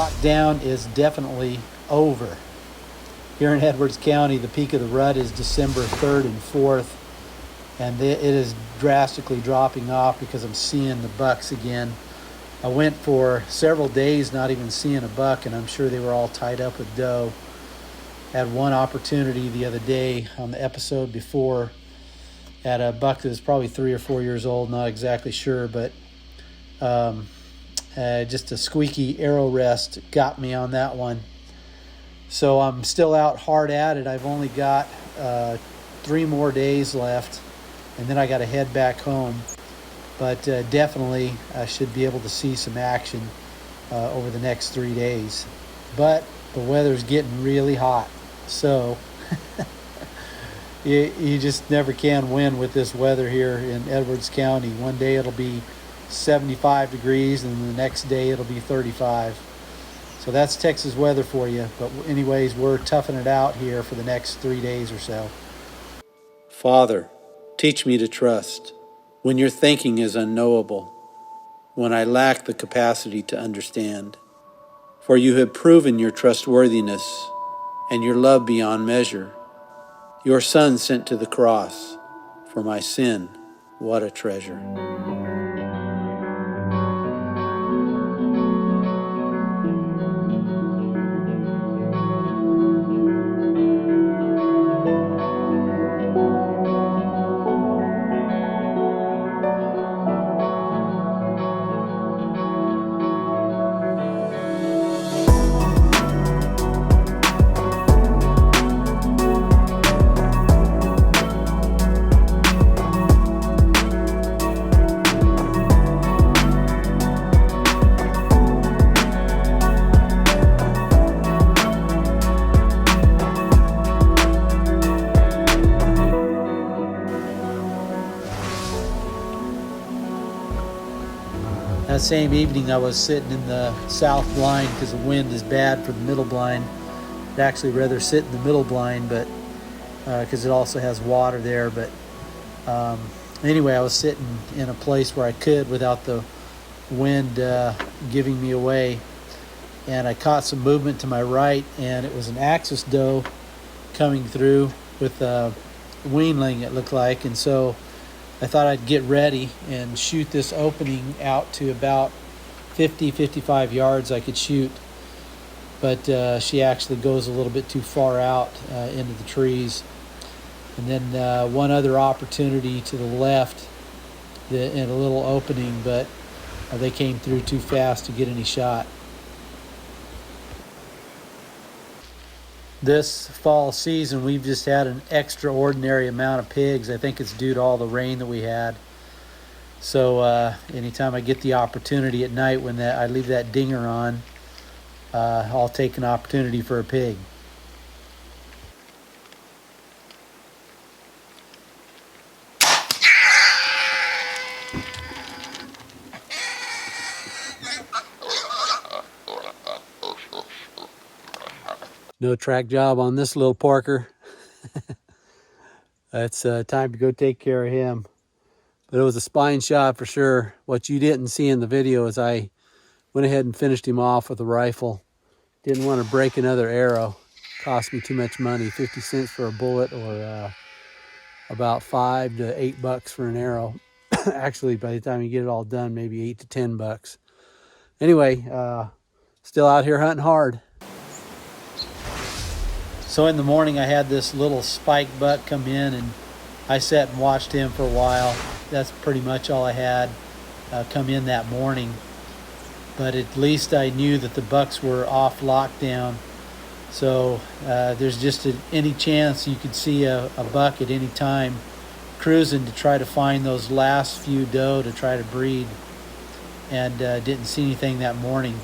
lockdown is definitely over. Here in Edwards County, the peak of the rut is December 3rd and 4th, and it is drastically dropping off because I'm seeing the bucks again. I went for several days not even seeing a buck, and I'm sure they were all tied up with doe. Had one opportunity the other day on the episode before at a buck that was probably 3 or 4 years old, not exactly sure, but just a squeaky arrow rest got me on that one. So I'm still out hard at it. I've only got 3 more days left, and then I got to head back home. But definitely I should be able to see some action over the next 3 days. But the weather's getting really hot, so you just never can win with this weather here in Edwards County. One day it'll be 75 degrees, and the next day it'll be 35. So that's Texas weather for you. But anyways, we're toughing it out here for the next 3 days or so. Father, teach me to trust when your thinking is unknowable, when I lack the capacity to understand. For you have proven your trustworthiness and your love beyond measure. Your Son sent to the cross for my sin, what a treasure. That same evening, I was sitting in the south blind because the wind is bad for the middle blind. I'd actually rather sit in the middle blind, but because it also has water there. But anyway, I was sitting in a place where I could without the wind giving me away. And I caught some movement to my right, and it was an axis doe coming through with a weanling, it looked like. And so I thought I'd get ready and shoot this opening out to about 55 yards I could shoot. But she actually goes a little bit too far out into the trees. And then one other opportunity to the left in a little opening, but they came through too fast to get any shot. This fall season, we've just had an extraordinary amount of pigs. I think it's due to all the rain that we had. So anytime I get the opportunity at night when I leave that dinger on, I'll take an opportunity for a pig. No track job on this little porker. It's time to go take care of him. But it was a spine shot for sure. What you didn't see in the video is I went ahead and finished him off with a rifle. Didn't want to break another arrow. Cost me too much money, 50 cents for a bullet, or about $5 to $8 for an arrow. Actually, by the time you get it all done, maybe $8 to $10. Anyway, still out here hunting hard. So in the morning, I had this little spike buck come in, and I sat and watched him for a while. That's pretty much all I had come in that morning. But at least I knew that the bucks were off lockdown. So there's just any chance you could see a buck at any time cruising to try to find those last few doe to try to breed. And didn't see anything that morning.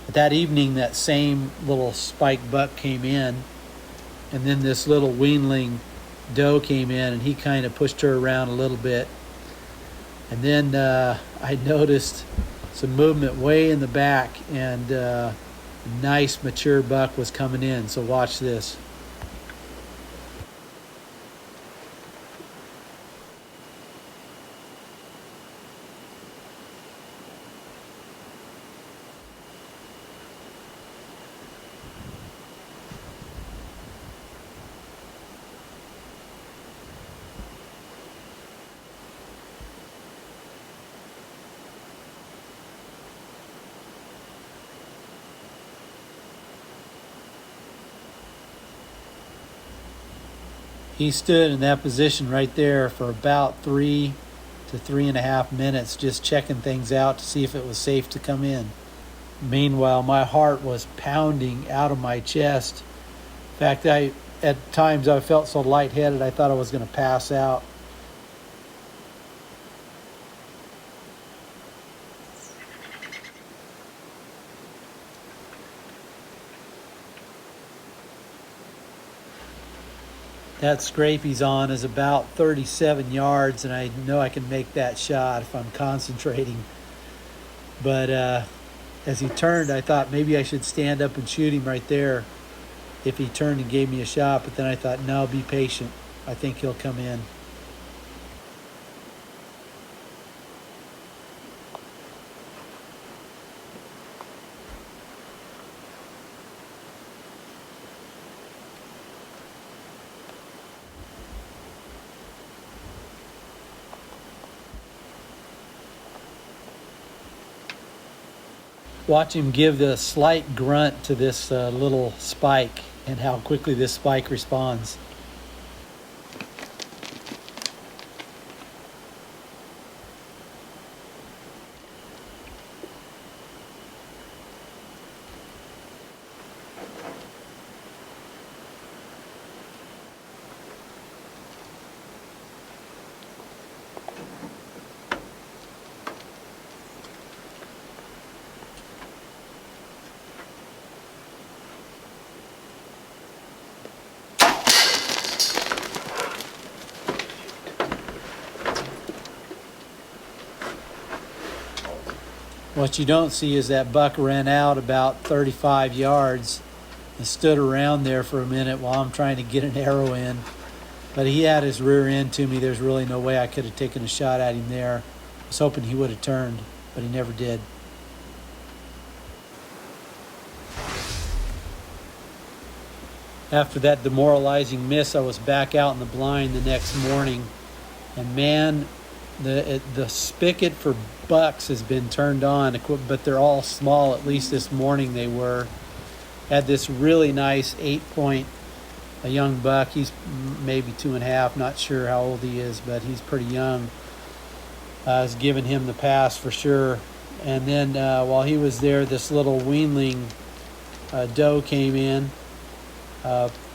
But that evening, that same little spike buck came in. And then this little weanling doe came in, and he kind of pushed her around a little bit. And then I noticed some movement way in the back, and a nice mature buck was coming in. So watch this. He stood in that position right there for about 3 to 3.5 minutes, just checking things out to see if it was safe to come in. Meanwhile, my heart was pounding out of my chest. In fact, at times I felt so lightheaded I thought I was going to pass out. That scrape he's on is about 37 yards, and I know I can make that shot if I'm concentrating. But as he turned, I thought maybe I should stand up and shoot him right there if he turned and gave me a shot. But then I thought, no, be patient. I think he'll come in. Watch him give the slight grunt to this little spike and how quickly this spike responds. What you don't see is that buck ran out about 35 yards and stood around there for a minute while I'm trying to get an arrow in. But he had his rear end to me. There's really no way I could have taken a shot at him there. I was hoping he would have turned, but he never did. After that demoralizing miss, I was back out in the blind the next morning. And man, the spigot for bucks has been turned on, but they're all small. At least this morning they were. Had this really nice 8-point, a young buck. He's maybe 2.5, not sure how old he is, but he's pretty young. I was giving him the pass for sure. And then while he was there, this little weanling doe came in,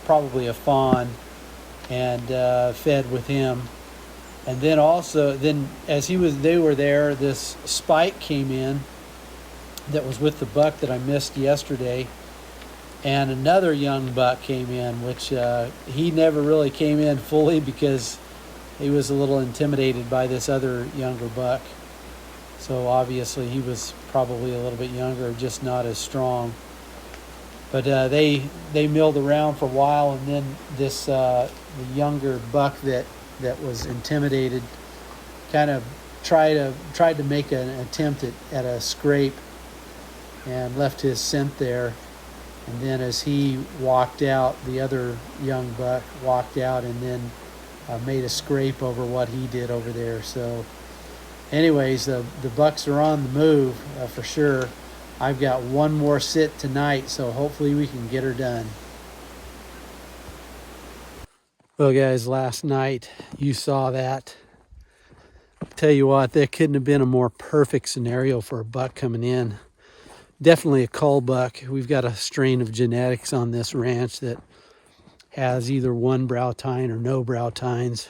probably a fawn, and fed with him. And then also, as they were there, this spike came in that was with the buck that I missed yesterday, and another young buck came in, which he never really came in fully because he was a little intimidated by this other younger buck. So obviously he was probably a little bit younger, just not as strong. But they milled around for a while, and then this the younger buck that was intimidated kind of tried to make an attempt at a scrape and left his scent there. And then as he walked out, the other young buck walked out and then made a scrape over what he did over there. So anyways, the bucks are on the move for sure. I've got one more sit tonight, so hopefully we can get her done. Well, guys, last night you saw that. Tell you what, that couldn't have been a more perfect scenario for a buck coming in. Definitely a cull buck. We've got a strain of genetics on this ranch that has either one brow tine or no brow tines.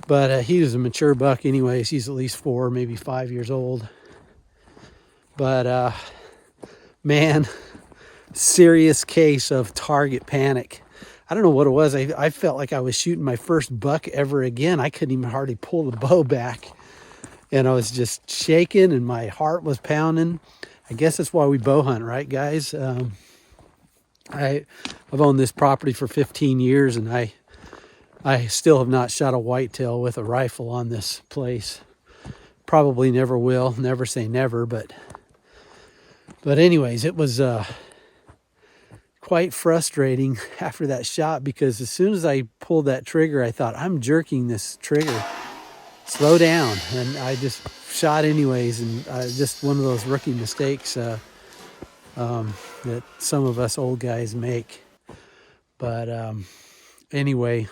But he was a mature buck anyways. He's at least 4, maybe 5 years old. But man, serious case of target panic. I don't know what it was. I felt like I was shooting my first buck ever again. I couldn't even hardly pull the bow back. And I was just shaking and my heart was pounding. I guess that's why we bow hunt, right, guys? I've owned this property for 15 years and I still have not shot a whitetail with a rifle on this place. Probably never will. Never say never, but anyways, it was quite frustrating after that shot, because as soon as I pulled that trigger, I thought, I'm jerking this trigger. Slow down. And I just shot anyways, and just one of those rookie mistakes that some of us old guys make. But anyway,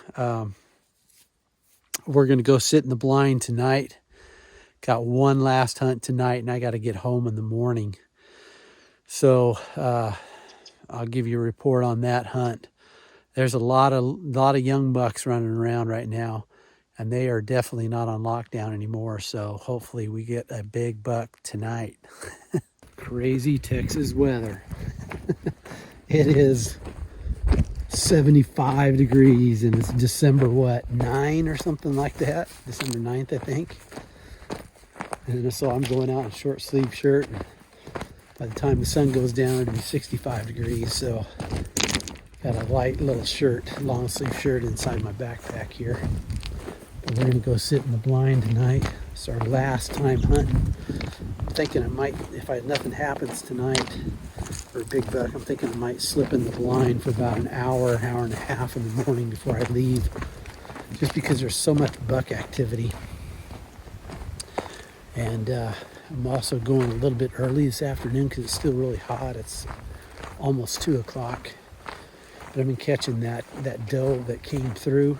we're going to go sit in the blind tonight. Got one last hunt tonight, and I got to get home in the morning. So I'll give you a report on that hunt. There's a lot of young bucks running around right now, and they are definitely not on lockdown anymore. So hopefully we get a big buck tonight. Crazy Texas weather. It is 75 degrees, and it's December, what, 9 or something like that? December 9th, I think. And so I'm going out in a short sleeve shirt. And by the time the sun goes down, it'll be 65 degrees. So got a light little shirt, long sleeve shirt inside my backpack here. But we're gonna go sit in the blind tonight. It's our last time hunting. I'm thinking I might, if nothing happens tonight for a big buck, I'm thinking I might slip in the blind for about an hour and a half in the morning before I leave, just because there's so much buck activity. And I'm also going a little bit early this afternoon because it's still really hot. It's almost 2 o'clock. But I've been catching that doe that came through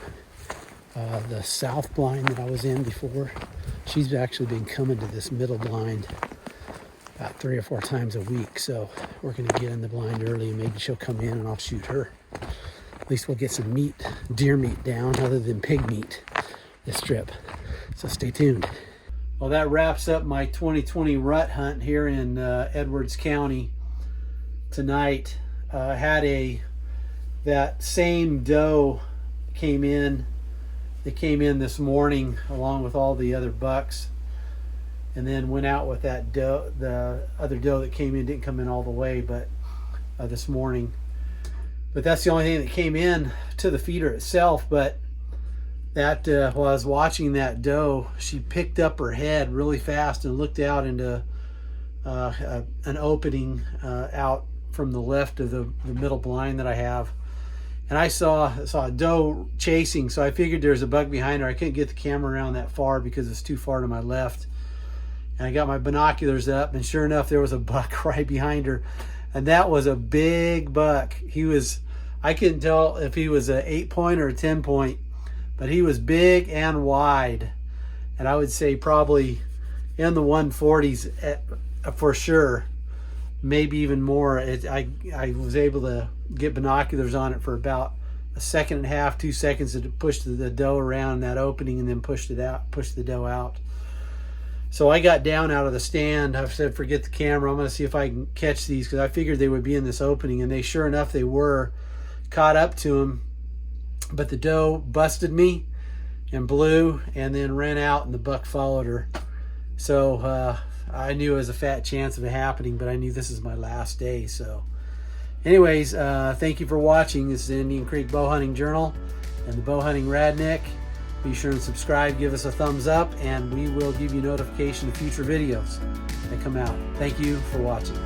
the south blind that I was in before. She's actually been coming to this middle blind about 3 or 4 times a week. So we're going to get in the blind early, and maybe she'll come in and I'll shoot her. At least we'll get some meat, deer meat down other than pig meat this trip. So stay tuned. Well, that wraps up my 2020 rut hunt here in Edwards County tonight. That same doe came in. They came in this morning along with all the other bucks, and then went out with that doe. The other doe that came in didn't come in all the way, but this morning. But that's the only thing that came in to the feeder itself. But that while I was watching that doe, she picked up her head really fast and looked out into an opening out from the left of the middle blind that I have. And I saw a doe chasing, so I figured there's a buck behind her. I couldn't get the camera around that far because it's too far to my left. And I got my binoculars up, and sure enough, there was a buck right behind her. And that was a big buck. I couldn't tell if he was an 8-point or a 10-point, but he was big and wide. And I would say probably in the 140s for sure, maybe even more. I was able to get binoculars on it for about 1.5 seconds, 2 seconds to push the doe around that opening, and then push the doe out. So I got down out of the stand. I said, forget the camera. I'm going to see if I can catch these, because I figured they would be in this opening, and sure enough, they were. Caught up to them, but the doe busted me and blew, and then ran out, and the buck followed her. So I knew it was a fat chance of it happening, but I knew this is my last day. So anyways, thank you for watching. This is the Indian Creek Bowhunting Journal and the Bowhunting Radnick. Be sure and subscribe, give us a thumbs up, and we will give you notification of future videos that come out. Thank you for watching.